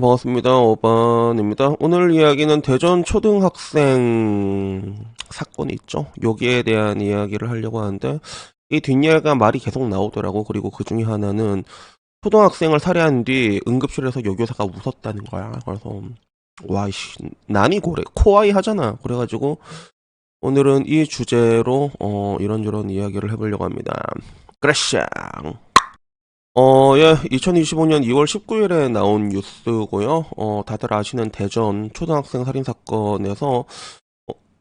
반갑습니다. 오반입니다. 오늘 이야기는 대전 초등학생 사건이 있죠. 여기에 대한 이야기를 하려고 하는데 이 뒷이야기가 말이 계속 나오더라고. 그리고 그 중에 하나는 초등학생을 살해한 뒤 응급실에서 여교사가 웃었다는 거야. 그래서 와이씨 난이 고래 코아이 하잖아. 그래가지고 오늘은 이 주제로 이런저런 이야기를 해보려고 합니다. 그래샹. 예, 2025년 2월 19일에 나온 뉴스고요. 다들 아시는 대전 초등학생 살인 사건에서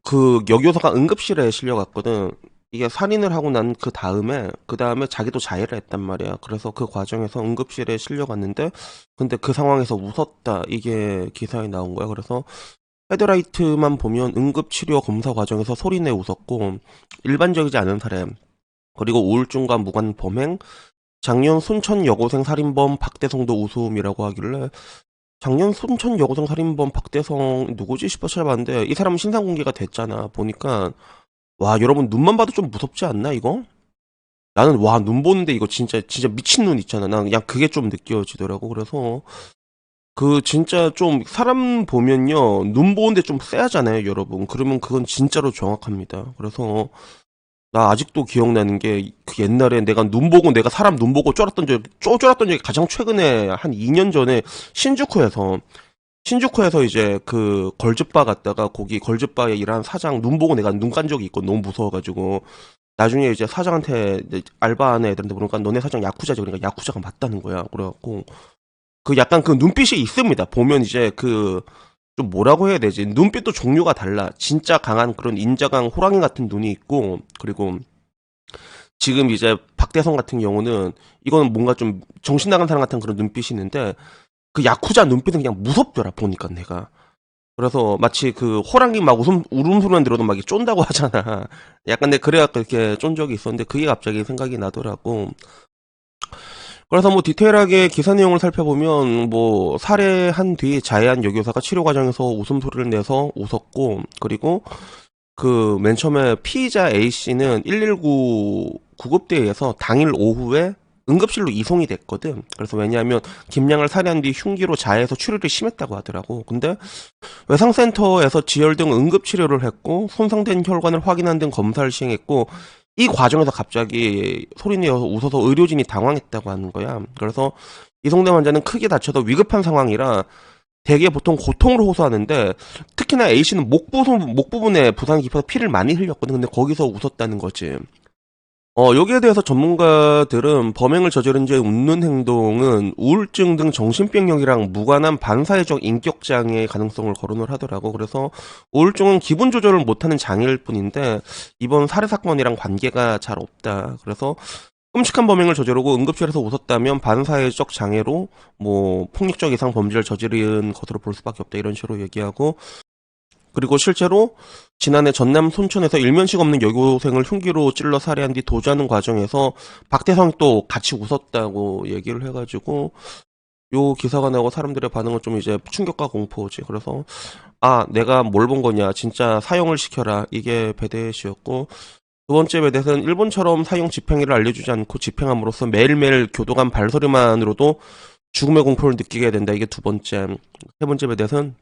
그 여교사가 응급실에 실려갔거든. 이게 살인을 하고 난 그 다음에 자기도 자해를 했단 말이야. 그래서 그 과정에서 응급실에 실려갔는데, 근데 그 상황에서 웃었다. 이게 기사에 나온 거야. 그래서 헤드라이트만 보면 응급치료 검사 과정에서 소리내 웃었고, 일반적이지 않은 살해, 그리고 우울증과 무관 범행, 작년 순천 여고생 살인범 박대성도 웃음이라고 하길래 작년 순천 여고생 살인범 박대성 누구지 싶어 찾아봤는데 이 사람은 신상 공개가 됐잖아. 보니까 와 여러분 눈만 봐도 좀 무섭지 않나 이거? 나는 와 눈 보는데 이거 진짜 미친 눈 있잖아. 난 그냥 그게 좀 느껴지더라고. 그래서 그 진짜 좀 사람 보면요 눈 보는데 좀 쎄하잖아요 여러분. 그러면 그건 진짜로 정확합니다. 그래서 나 아직도 기억나는 게 그 옛날에 내가 눈 보고 내가 사람 눈 보고 쫄았던 적이 가장 최근에 한 2년 전에 신주쿠에서 이제 그 걸즈바 갔다가 거기 걸즈바에 일하는 사장 눈 보고 내가 눈 깐 적이 있고 너무 무서워가지고 나중에 이제 사장한테 이제 알바하는 애들한테 물으니까 너네 사장 야쿠자지 그러니까 야쿠자가 맞다는 거야. 그래갖고 그 약간 그 눈빛이 있습니다. 보면 이제 그 좀 뭐라고 해야 되지? 눈빛도 종류가 달라. 진짜 강한 그런 인자강 호랑이 같은 눈이 있고, 그리고 지금 이제 박대성 같은 경우는 이거는 뭔가 좀 정신 나간 사람 같은 그런 눈빛이 있는데, 그 야쿠자 눈빛은 그냥 무섭더라, 보니까 내가. 그래서 마치 그 호랑이 막 울음소리만 들어도 막 이렇게 쫀다고 하잖아. 약간 내가 그래갖고 이렇게 쫀 적이 있었는데, 그게 갑자기 생각이 나더라고. 그래서 뭐 디테일하게 기사 내용을 살펴보면 뭐 살해한 뒤 자해한 여교사가 치료 과정에서 웃음소리를 내서 웃었고 그리고 그 맨 처음에 피의자 A씨는 119 구급대에서 당일 오후에 응급실로 이송이 됐거든. 그래서 왜냐하면 김양을 살해한 뒤 흉기로 자해해서 출혈이 심했다고 하더라고. 근데 외상센터에서 지혈 등 응급치료를 했고 손상된 혈관을 확인한 등 검사를 시행했고 이 과정에서 갑자기 소리내어서 웃어서 의료진이 당황했다고 하는 거야. 그래서 이송된 환자는 크게 다쳐서 위급한 상황이라 대개 보통 고통을 호소하는데 특히나 A씨는 목 부분에 부상이 깊어서 피를 많이 흘렸거든. 근데 거기서 웃었다는 거지. 여기에 대해서 전문가들은 범행을 저지른 죄의 웃는 행동은 우울증 등 정신병력이랑 무관한 반사회적 인격장애의 가능성을 거론을 하더라고. 그래서 우울증은 기분 조절을 못하는 장애일 뿐인데 이번 살해 사건이랑 관계가 잘 없다. 그래서 끔찍한 범행을 저지르고 응급실에서 웃었다면 반사회적 장애로 뭐 폭력적 이상 범죄를 저지른 것으로 볼 수밖에 없다. 이런 식으로 얘기하고 그리고 실제로 지난해 전남 순천에서 일면식 없는 여고생을 흉기로 찔러 살해한 뒤 도주하는 과정에서 박대성이 또 같이 웃었다고 얘기를 해가지고 요 기사가 나오고 사람들의 반응은 좀 이제 충격과 공포지. 그래서 아 내가 뭘 본 거냐 진짜 사형을 시켜라 이게 베데시였고 두 번째 베데는 일본처럼 사형 집행일을 알려주지 않고 집행함으로써 매일매일 교도관 발소리만으로도 죽음의 공포를 느끼게 된다. 이게 두 번째. 세 번째 베데는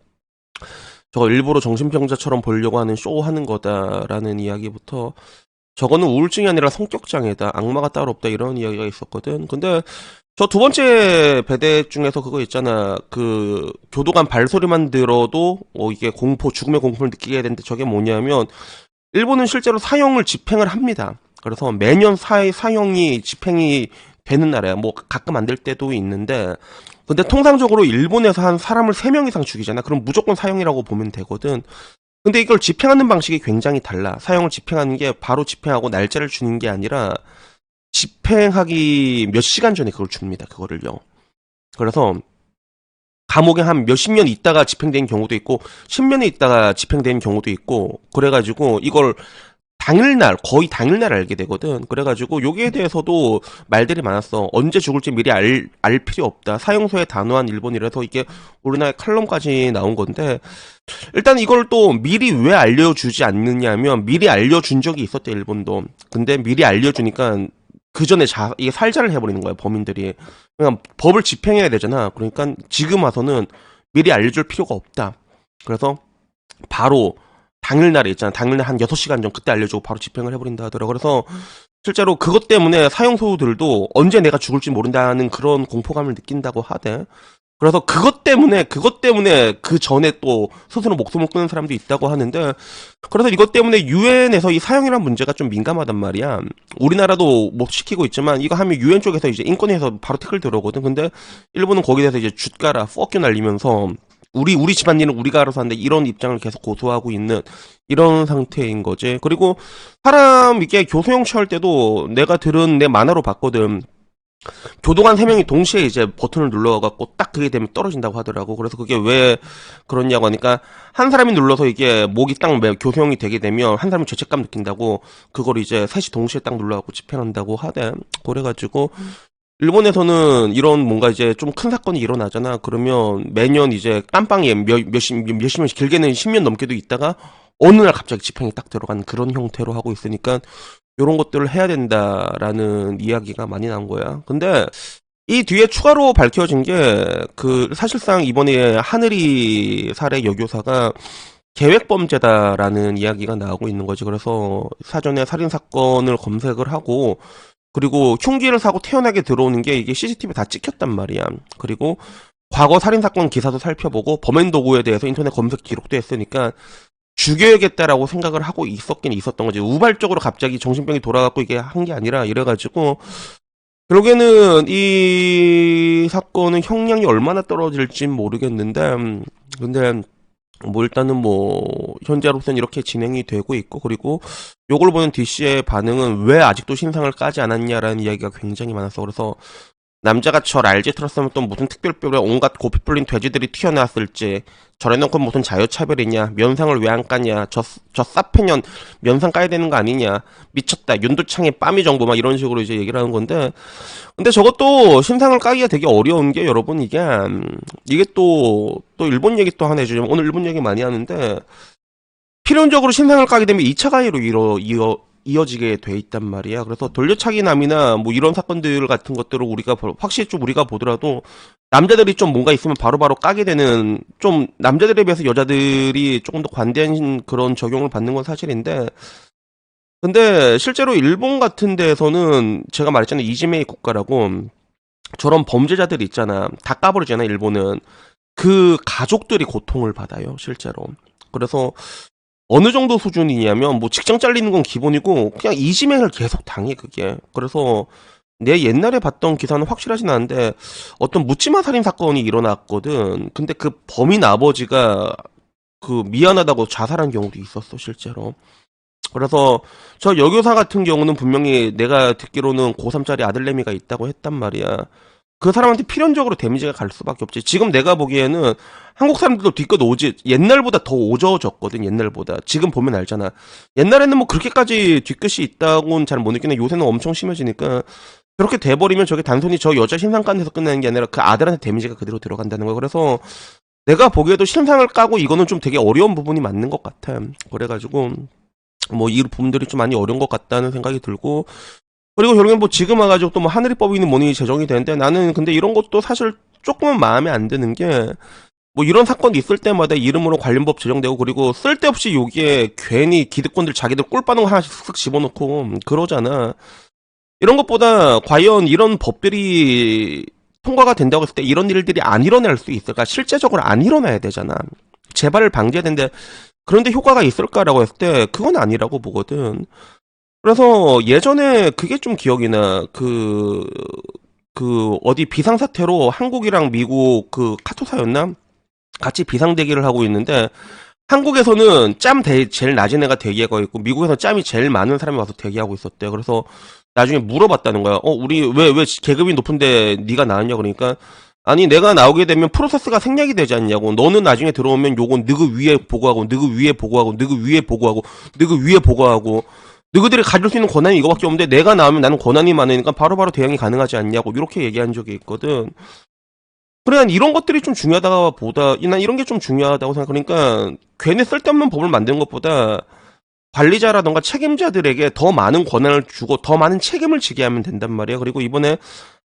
저거 일부러 정신병자처럼 보려고 하는 쇼하는 거다라는 이야기부터 저거는 우울증이 아니라 성격장애다. 악마가 따로 없다. 이런 이야기가 있었거든. 근데 저 두 번째 배대 중에서 그거 있잖아. 그 교도관 발소리만 들어도 이게 죽음의 공포를 느끼게 되는데 저게 뭐냐면 일본은 실제로 사형을 집행을 합니다. 그래서 매년 사형이 집행이 되는 나라야. 뭐 가끔 안 될 때도 있는데 근데 통상적으로 일본에서 한 사람을 3명 이상 죽이잖아. 그럼 무조건 사형이라고 보면 되거든. 근데 이걸 집행하는 방식이 굉장히 달라. 사형을 집행하는 게 바로 집행하고 날짜를 주는 게 아니라 집행하기 몇 시간 전에 그걸 줍니다. 그거를요. 그래서 감옥에 한 몇십 년 있다가 집행된 경우도 있고 10년이 있다가 집행된 경우도 있고 그래가지고 이걸 거의 당일날 알게 되거든. 그래가지고 여기에 대해서도 말들이 많았어. 언제 죽을지 미리 알 필요 없다. 사형소에 단호한 일본이라서 이게 우리나라의 칼럼까지 나온 건데 일단 이걸 또 미리 왜 알려주지 않느냐면 미리 알려준 적이 있었대 일본도. 근데 미리 알려주니까 그 전에 이게 살자를 해버리는 거야 범인들이. 그냥 법을 집행해야 되잖아. 그러니까 지금 와서는 미리 알려줄 필요가 없다. 그래서 바로 당일날에 있잖아. 당일날 한 6시간 전 그때 알려주고 바로 집행을 해버린다 하더라고. 그래서 실제로 그것 때문에 사형소들도 언제 내가 죽을지 모른다는 그런 공포감을 느낀다고 하대. 그래서 그것 때문에 그 전에 또 스스로 목숨을 끊는 사람도 있다고 하는데, 그래서 이것 때문에 유엔에서 이 사형이란 문제가 좀 민감하단 말이야. 우리나라도 못 시키고 있지만 이거 하면 유엔 쪽에서 이제 인권위에서 바로 태클 들어오거든. 근데 일본은 거기에 대해서 이제 죗가라 퍽큐 날리면서 우리 집안일은 우리가 알아서 하는데 이런 입장을 계속 고수하고 있는 이런 상태인 거지. 그리고 사람 이게 교수형 취할 때도 내가 들은 내 만화로 봤거든. 교도관 3명이 동시에 이제 버튼을 눌러갖고 딱 그게 되면 떨어진다고 하더라고. 그래서 그게 왜 그러냐고 하니까 한 사람이 눌러서 이게 목이 딱 교수형이 되게 되면 한 사람이 죄책감 느낀다고 그걸 이제 셋이 동시에 딱 눌러갖고 집행한다고 하대. 그래가지고 일본에서는 이런 뭔가 이제 좀 큰 사건이 일어나잖아. 그러면 매년 이제 깜빵에 몇십 년씩 길게는 10년 넘게도 있다가 어느 날 갑자기 집행이 딱 들어가는 그런 형태로 하고 있으니까 요런 것들을 해야 된다라는 이야기가 많이 나온 거야. 근데 이 뒤에 추가로 밝혀진 게 그 사실상 이번에 하늘이 살해 여교사가 계획범죄다라는 이야기가 나오고 있는 거지. 그래서 사전에 살인사건을 검색을 하고 그리고 흉기를 사고 태어나게 들어오는 게 이게 CCTV 다 찍혔단 말이야. 그리고 과거 살인사건 기사도 살펴보고 범행 도구에 대해서 인터넷 검색 기록도 했으니까 죽여야겠다라고 생각을 하고 있었긴 있었던 거지. 우발적으로 갑자기 정신병이 돌아갖고 이게 한 게 아니라 이래가지고 결국에는 이 사건은 형량이 얼마나 떨어질진 모르겠는데 근데 뭐 일단은 뭐 현재로서는 이렇게 진행이 되고 있고 그리고 요걸 보는 DC의 반응은 왜 아직도 신상을 까지 않았냐라는 이야기가 굉장히 많았어. 그래서 남자가 절 알지 들었으면 또 무슨 특별법에 온갖 고삐 뿔린 돼지들이 튀어나왔을지 저래놓고 무슨 자유차별이냐 면상을 왜 안 까냐 저 싸패년 면상 까야 되는 거 아니냐 미쳤다 윤두창의 빠미 정보 막 이런 식으로 이제 얘기를 하는 건데 근데 저것도 신상을 까기가 되게 어려운 게 여러분 이게 또 일본 얘기 또 하나 해주자면 오늘 일본 얘기 많이 하는데 필연적으로 신상을 까게 되면 2차 가해로 이어지게 돼 있단 말이야. 그래서 돌려차기남이나 뭐 이런 사건들 같은 것들을 확실히 좀 우리가 보더라도 남자들이 좀 뭔가 있으면 바로바로 까게 되는 좀 남자들에 비해서 여자들이 조금 더 관대한 그런 적용을 받는 건 사실인데 근데 실제로 일본 같은 데에서는 제가 말했잖아요. 이지메이 국가라고 저런 범죄자들이 있잖아. 다 까버리잖아 일본은. 그 가족들이 고통을 받아요 실제로. 그래서 어느 정도 수준이냐면 뭐 직장 잘리는 건 기본이고 그냥 이지맹을 계속 당해 그게. 그래서 내 옛날에 봤던 기사는 확실하진 않은데 어떤 묻지마 살인 사건이 일어났거든. 근데 그 범인 아버지가 그 미안하다고 자살한 경우도 있었어 실제로. 그래서 저 여교사 같은 경우는 분명히 내가 듣기로는 고3짜리 아들내미가 있다고 했단 말이야. 그 사람한테 필연적으로 데미지가 갈 수밖에 없지. 지금 내가 보기에는 한국 사람들도 뒤끝 오지 옛날보다 더 오져졌거든. 옛날보다 지금 보면 알잖아. 옛날에는 뭐 그렇게까지 뒤끝이 있다고는 잘 못 느끼는데 요새는 엄청 심해지니까 그렇게 돼버리면 저게 단순히 저 여자 신상간에서 끝나는 게 아니라 그 아들한테 데미지가 그대로 들어간다는 거야. 그래서 내가 보기에도 신상을 까고 이거는 좀 되게 어려운 부분이 맞는 것 같아. 그래가지고 뭐 이 부분들이 좀 많이 어려운 것 같다는 생각이 들고 그리고 결국엔 뭐 지금 와가지고 또 뭐 하늘이법이니 뭐니 제정이 되는데 나는 근데 이런 것도 사실 조금은 마음에 안 드는 게 뭐 이런 사건이 있을 때마다 이름으로 관련법 제정되고 그리고 쓸데없이 여기에 괜히 기득권들 자기들 꿀빠는 거 하나씩 쓱 집어넣고 그러잖아. 이런 것보다 과연 이런 법들이 통과가 된다고 했을 때 이런 일들이 안 일어날 수 있을까? 실제적으로 안 일어나야 되잖아. 재발을 방지해야 되는데 그런데 효과가 있을까라고 했을 때 그건 아니라고 보거든. 그래서 예전에 그게 좀 기억이 나. 어디 비상사태로 한국이랑 미국 그 카토사였나? 같이 비상대기를 하고 있는데, 한국에서는 제일 낮은 애가 대기하고 있고, 미국에서 짬이 제일 많은 사람이 와서 대기하고 있었대. 그래서 나중에 물어봤다는 거야. 우리 왜 계급이 높은데 네가 나왔냐? 그러니까, 아니, 내가 나오게 되면 프로세스가 생략이 되지 않냐고. 너는 나중에 들어오면 요건 너그 위에 보고하고, 너그 위에 보고하고, 너그 위에 보고하고, 너그 위에 보고하고, 너희들이 가질 수 있는 권한이 이거밖에 없는데 내가 나오면 나는 권한이 많으니까 바로바로 대응이 가능하지 않냐고 이렇게 얘기한 적이 있거든. 그래 난 이런 것들이 좀 중요하다가 보다 난 이런 게 좀 중요하다고 생각. 그러니까 괜히 쓸데없는 법을 만드는 것보다 관리자라던가 책임자들에게 더 많은 권한을 주고 더 많은 책임을 지게 하면 된단 말이야. 그리고 이번에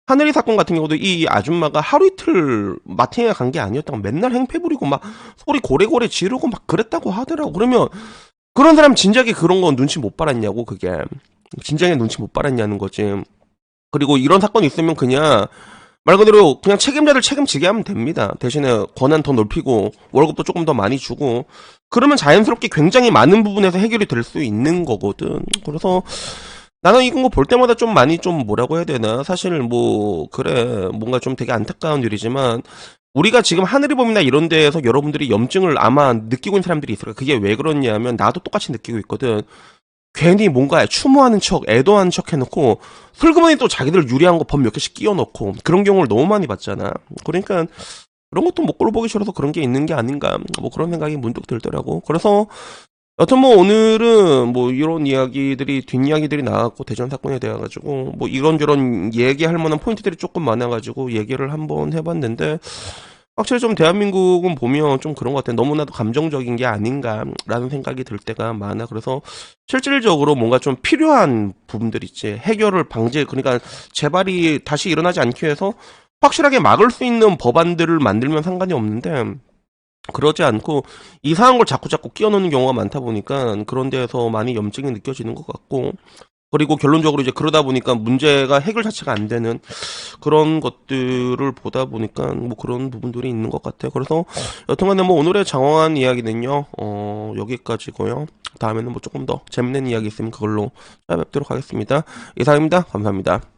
하늘이 사건 같은 경우도 이 아줌마가 하루 이틀 마팅에 간 게 아니었다고 맨날 행패 부리고 막 소리 고래고래 지르고 막 그랬다고 하더라고. 그러면 그런 사람 진작에 그런 건 눈치 못 빨았냐고, 그게. 진작에 눈치 못 빨았냐는 거지. 그리고 이런 사건이 있으면 그냥 말 그대로 그냥 책임자들 책임지게 하면 됩니다. 대신에 권한 더 넓히고 월급도 조금 더 많이 주고 그러면 자연스럽게 굉장히 많은 부분에서 해결이 될 수 있는 거거든. 그래서 나는 이건 거 볼 때마다 좀 많이 좀 뭐라고 해야 되나, 사실 뭐 그래 뭔가 좀 되게 안타까운 일이지만 우리가 지금 하늘이범이나 이런 데에서 여러분들이 염증을 아마 느끼고 있는 사람들이 있을 거야. 그게 왜 그러냐면 나도 똑같이 느끼고 있거든. 괜히 뭔가 추모하는 척, 애도하는 척 해놓고 슬그머니 또 자기들 유리한 거 법 몇 개씩 끼워넣고 그런 경우를 너무 많이 봤잖아. 그러니까 그런 것도 못 꼴보기 싫어서 그런 게 있는 게 아닌가, 뭐 그런 생각이 문득 들더라고. 그래서 여튼 뭐 오늘은 뭐 이런 이야기들이 뒷이야기들이 나왔고 대전 사건에 대해 가지고 뭐 이런저런 얘기할 만한 포인트들이 조금 많아가지고 얘기를 한번 해봤는데 확실히 좀 대한민국은 보면 좀 그런 것 같아. 너무나도 감정적인 게 아닌가라는 생각이 들 때가 많아. 그래서 실질적으로 뭔가 좀 필요한 부분들 있지. 해결을 방지, 그러니까 재발이 다시 일어나지 않기 위해서 확실하게 막을 수 있는 법안들을 만들면 상관이 없는데 그러지 않고 이상한 걸 자꾸 끼워넣는 경우가 많다 보니까 그런 데에서 많이 염증이 느껴지는 것 같고, 그리고 결론적으로 이제 그러다 보니까 문제가 해결 자체가 안 되는 그런 것들을 보다 보니까 뭐 그런 부분들이 있는 것 같아요. 그래서 여튼간에 뭐 오늘의 장황한 이야기는요, 여기까지고요. 다음에는 뭐 조금 더 재밌는 이야기 있으면 그걸로 찾아뵙도록 하겠습니다. 이상입니다. 감사합니다.